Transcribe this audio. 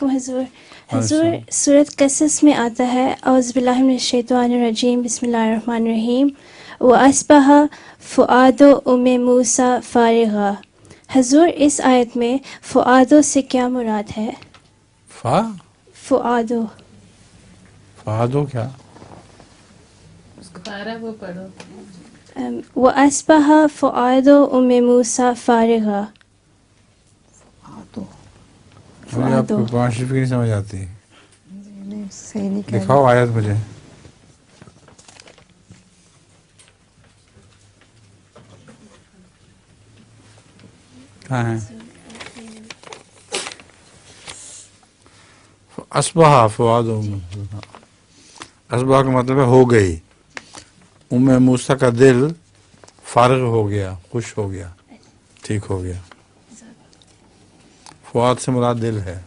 علیکم حضور. حضور سورۃ قصص میں آتا ہے اعوذ باللہ من الشیطان الرجیم بسم اللہ الرحمن الرحیم وَأَصْبَحَ فُؤَادُ أُمِّ مُوسَىٰ فَارِغًا. حضور اس آیت میں فؤادو سے کیا مراد ہے؟ فؤادو کیا؟ وہ پڑھو. وَأَصْبَحَ فُؤَادُ أُمِّ مُوسَىٰ فَارِغًا. مجھے آپ کو قرآن شریف کی نہیں سمجھ آتی. صحیح نہیں کہہ دکھاؤ آیت مجھے. کہاں ہے؟ اصبح فؤاد اصبح کا مطلب ہے ہو گئی. موسیٰ کا دل فارغ ہو گیا، خوش ہو گیا، ٹھیک ہو گیا. فؤاد سے مراد دل ہے.